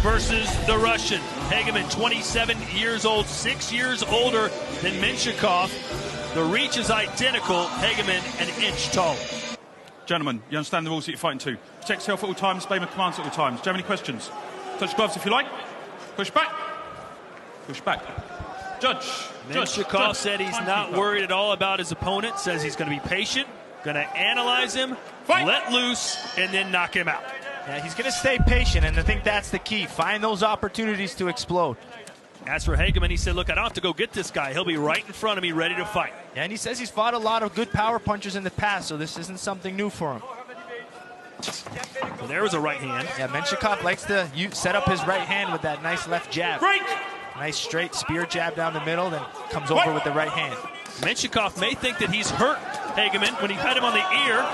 versus the Russian. Hageman, 27 years old, 6 years older than Menshikov. The reach is identical. Hageman an inch taller. Gentlemen, you understand the rules that you're fighting to. Protect yourself at all times, obey my commands at all times. Do you have any questions? Touch gloves if you like. Push back. Push back. Judge. Menshikov said he's not worried at all about his opponent. Says he's going to be patient, going to analyze him, let loose, and then knock him out. Yeah, he's going to stay patient, and I think that's the key. Find those opportunities to explode. As for Hageman, he said, look, I don't have to go get this guy. He'll be right in front of me, ready to fight. Yeah, and he says he's fought a lot of good power punchers in the past, so this isn't something new for him. Well, there was a right hand. Yeah, Menshikov likes to set up his right hand with that nice left jab. Break! Nice straight spear jab down the middle, then comes over with the right hand. Menshikov may think that he's hurt Hageman when he had him on the ear.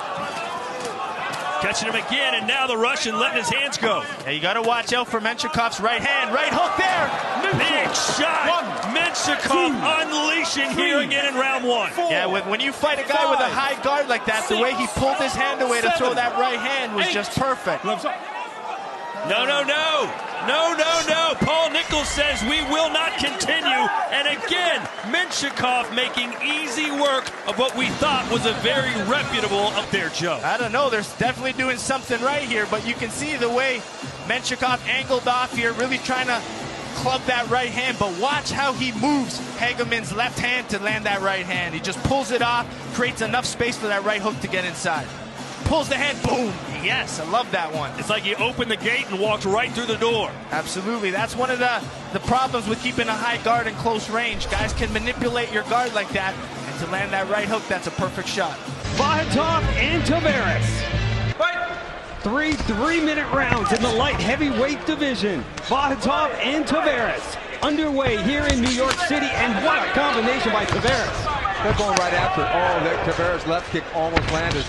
Catching him again, and now the Russian letting his hands go. Yeah, you got to watch out for Menshikov's right hand. Right hook there. Big shot. Menshikov unleashing here again in round one. Yeah, when you fight a guy with a high guard like that, the way he pulled his hand away to throw that right hand was just perfect. No, no, no. No, no, no. Paul Nichols says we will not continue. And again, Menshikov making easy work of what we thought was a very reputable up there, Joe. I don't know. They're definitely doing something right here, but you can see the way Menshikov angled off here, really trying to club that right hand. But watch how he moves Hageman's left hand to land that right hand. He just pulls it off, creates enough space for that right hook to get inside. Pulls the hand, boom. Yes, I love that one. It's like he opened the gate and walked right through the door. Absolutely. That's one of the problems with keeping a high guard in close range. Guys can manipulate your guard like that, and to land that right hook, that's a perfect shot. Vahatov and Tavares. Fight. Three 3-minute rounds in the light heavyweight division. Vahatov and Tavares underway here in New York City, and what a combination by Tavares. They're going right after it. Oh, that Tavares left kick almost landed.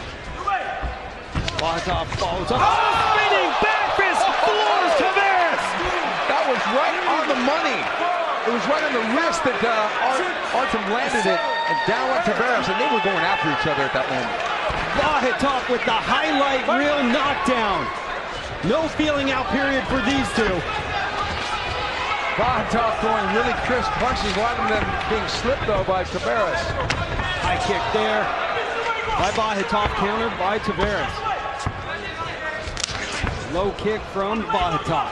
Vahatov follows up. Oh, spinning back fist floors Tavares. That was right on the money. It was right on the wrist that Artem landed it, and down went Tavares, and they were going after each other at that moment. Vahatov with the highlight reel knockdown. No feeling out period for these two. Vahatov throwing really crisp punches, a lot of them being slipped though by Tavares. High kick there by Vahatov, countered by Tavares. Low kick from Vahatov.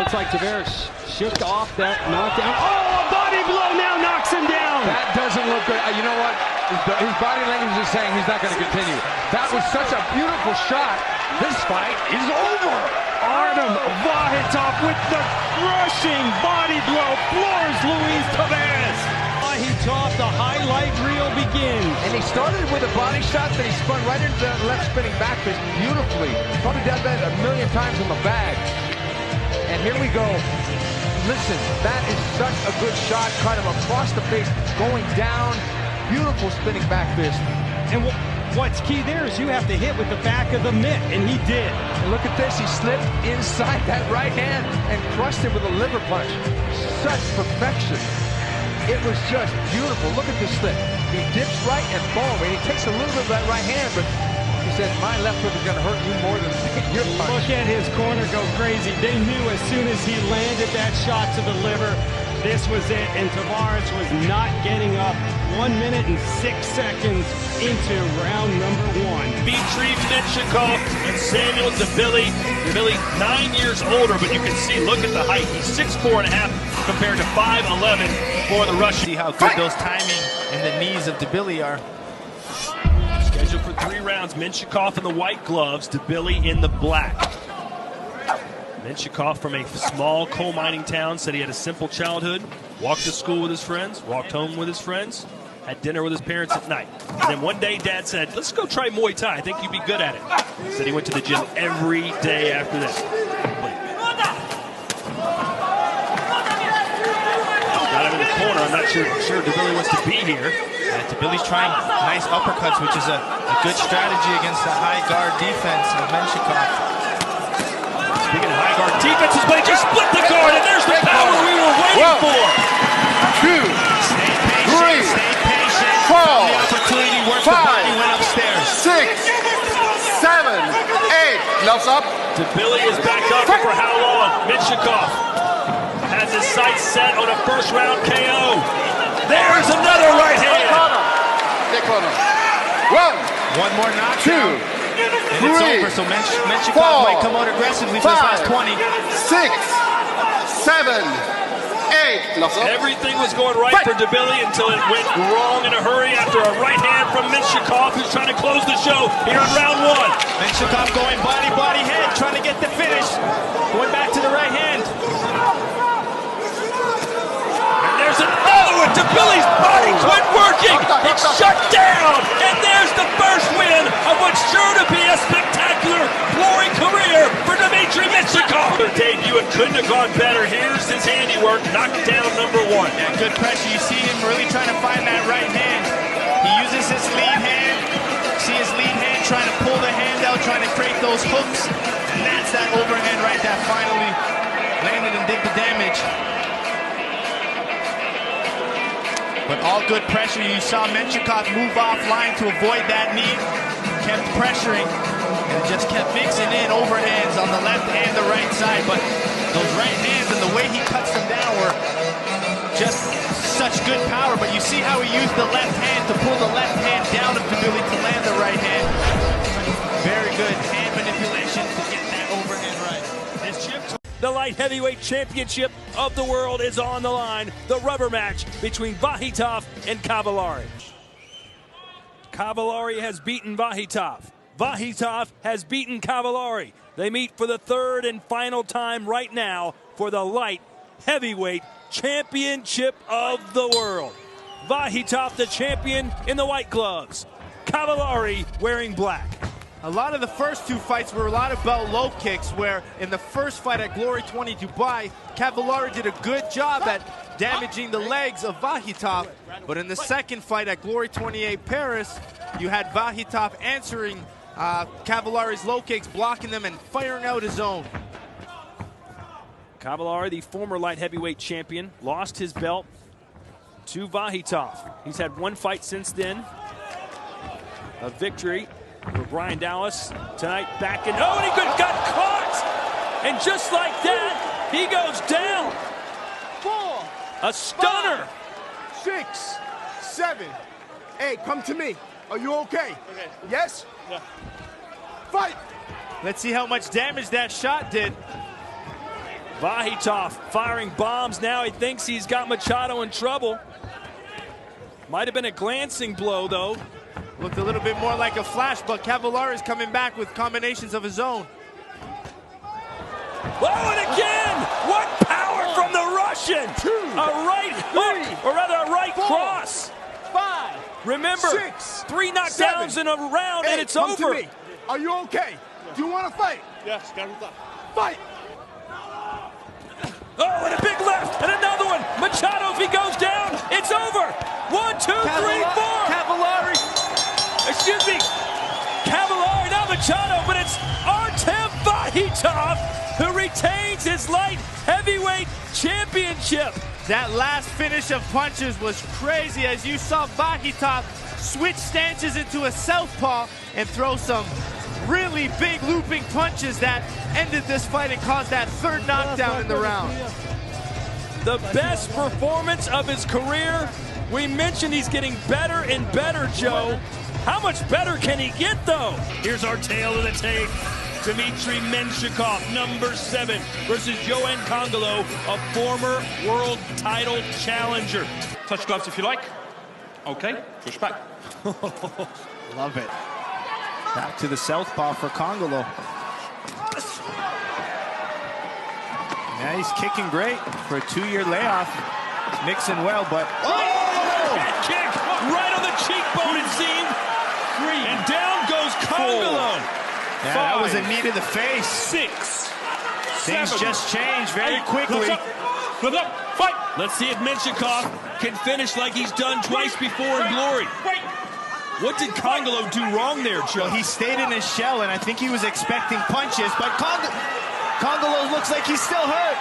Looks like Tavares shook off that knockdown. Oh, a body blow now knocks him down. That doesn't look good. You know what? His body language is saying he's not going to continue. That was such a beautiful shot. This fight is over. Artem Vahatov with the crushing body blow floors Luis Tavares. Vahatov, the highlight reel begins. And he started with a body shot, then he spun right into the left spinning back fist beautifully. Probably done that a million times in the bag. And here we go. Listen, that is such a good shot, kind of across the face, going down. Beautiful spinning back fist. And what's key there is you have to hit with the back of the mitt, and he did. And look at this, he slipped inside that right hand and crushed it with a liver punch. Such perfection. It was just beautiful. Look at this slip. He dips right and boom, and he takes a little bit of that right hand, but he said, my left hook is going to hurt you more than your punch. Look at his corner go crazy. They knew as soon as he landed that shot to the liver, this was it, and Tavares was not getting up. 1 minute and 6 seconds into round number one. Dmitry Menshikov and Samuel Dabili. Dabili 9 years older, but you can see, look at the height. He's 6'4.5" compared to 5'11" for the Russian. See how good those timing and the knees of Dabili are. Scheduled for 3 rounds. Menshikov in the white gloves, Dabili in the black. Menshikov from a small coal mining town said he had a simple childhood, walked to school with his friends, walked home with his friends, had dinner with his parents at night. And then one day Dad said, let's go try Muay Thai. I think you'd be good at it. He said he went to the gym every day after that. Got him in the corner. I'm not sure Dabili wants to be here. Dabili's trying nice uppercuts, which is a good strategy against the high guard defense of Menshikov. Speaking of high guard defenses, but he just split the guard, and there's the power we were waiting for. 2, 3, Stay patient. 4, The opportunity worked. 5, the body went upstairs. 6, 7, 8. gloves up. Billy is back up for how long? Menchikov has his sights set on a first round KO. There's another right hand. Corner. One more knockdown. And it's over, so Menchikov might come out aggressively for his last 20. 6, 7, 8. Gloves up. Everything was going right for Billy until it went wrong in a hurry after a right hand from Menchikov, who's trying to close the show here in round 1. Menchikov going body, head, trying to get the finish. Going back to the right hand. And there's another one. Billy's body quit working. It's shut down. And there's the first win of what's sure to be a spectacular glory career for Dmitry Menchikov. Their debut, it couldn't have gone better. Here's his handiwork. Knockdown number 1. Yeah, good pressure. You see him really trying to find that right hand. He uses his lead hand. See his lead hand trying to pull the hand out, trying to create those hooks. And that's that overhand right that finally landed and did the damage. But all good pressure. You saw Menchikov move offline to avoid that knee. Kept pressuring and just kept mixing in overhands on the left and the right side. But those right hands and the way he cuts them down were just such good power. But you see how he used the left hand to pull the left hand down of Billy to land the right hand. Very good hand manipulation to get that overhand right. This chip. The light heavyweight championship of the world is on the line. The rubber match between Vakhitov and Cavallari. Cavallari has beaten Vakhitov. Vakhitov has beaten Cavallari. They meet for the third and final time right now for the light heavyweight championship of the world. Vakhitov, the champion, in the white gloves. Cavallari wearing black. A lot of the first two fights were a lot about low kicks, where in the first fight at Glory 20 Dubai, Cavallari did a good job at damaging the legs of Vakhitov. But in the second fight at Glory 28 Paris, you had Vakhitov answering Cavallari's low kicks, blocking them and firing out his own. Cavallari, the former light heavyweight champion, lost his belt to Vakhitov. He's had one fight since then, a victory for Brian Dallas tonight back in. Oh, and he got caught! And just like that, he goes down. 4, a stunner. 5, 6, 7, 8. Come to me. Are you okay? Okay. Yes? Yeah. Fight! Let's see how much damage that shot did. Vakhitov firing bombs now. He thinks he's got Machado in trouble. Might have been a glancing blow, though. Looked a little bit more like a flash, but Cavallari is coming back with combinations of his own. Oh, and again! What power from the Russian! A right hook, or rather a right cross. 5, Remember, 6, 3 knockdowns 7, in a round, 8. and it's Come over. To me. Are you okay? Do you want to fight? Yes, Fight! Oh, and a big left, and another one. Machado, if he goes down, it's over. 1, 2, 3, 4. Cavallari. Excuse me. Cavallari, not Machado, but it's Artem Vakhitov who retains his light heavyweight championship. That last finish of punches was crazy, as you saw Vakhitov switch stances into a southpaw and throw some really big looping punches that ended this fight and caused that third knockdown in the round. The best performance of his career. We mentioned he's getting better and better, Joe. How much better can he get, though? Here's our tale of the tape. Dmitry Menchikov, number 7, versus Yoan Congolo, a former world title challenger. Touch gloves if you like. Okay, push back. Love it. Back to the southpaw for Congolo. Yeah, he's kicking great for a 2-year layoff. He's mixing well, but... That kick right on the cheekbone, it seemed. And down goes Congolo. Yeah, that was a knee to the face. 6. Things just changed very quickly. Gloves up. Fight. Let's see if Menchikov can finish like he's done twice before in glory. What did Congolo do wrong there, Joe? Well, he stayed in his shell, and I think he was expecting punches, but Congolo looks like he's still hurt.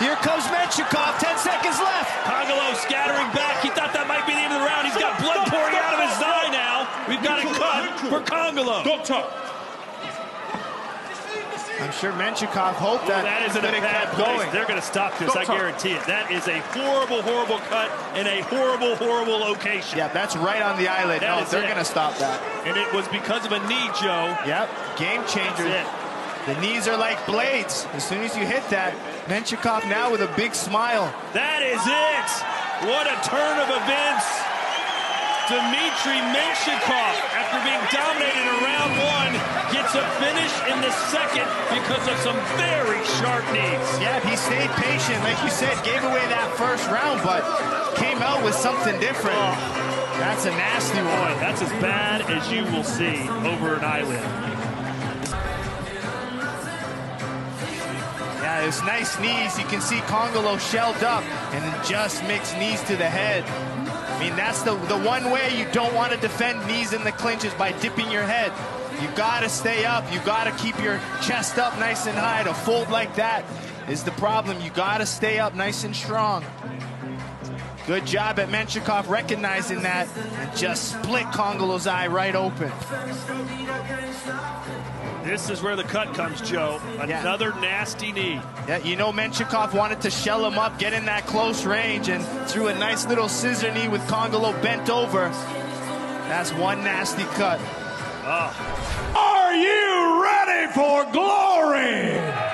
Here comes Menchikov, 10 seconds left. Congolo scattering back. He thought that might be the end of the round. He's got blood pouring out of his eye now. We've got a cut for Congolo. Doctor. I'm sure Menchikov hoped that is in a bad kept place. going. They're going to stop this, I guarantee it. That is a horrible, horrible cut in a horrible, horrible location. Yeah, that's right on the eyelid. No, they're going to stop that. And it was because of a knee, Joe. Yep, game changer. The knees are like blades. As soon as you hit that, Menchikov now with a big smile. That is it. What a turn of events. Dmitry Menchikov, after being dominated in round one, gets a finish in the second because of some very sharp knees. Yeah, he stayed patient. Like you said, gave away that first round, but came out with something different. That's a nasty one. That's as bad as you will see over an eyelid. Yeah, it's nice knees. You can see Congolo shelled up and then just mixed knees to the head. I mean, that's the one way you don't want to defend knees in the clinch is by dipping your head. You got to stay up. You got to keep your chest up nice and high. To fold like that is the problem. You got to stay up nice and strong. Good job at Menchikov recognizing that and just split Congolo's eye right open. This is where the cut comes, Joe. Another nasty knee. Yeah, you know Menchikov wanted to shell him up, get in that close range, and threw a nice little scissor knee with Congolo bent over. That's one nasty cut. Are you ready for glory?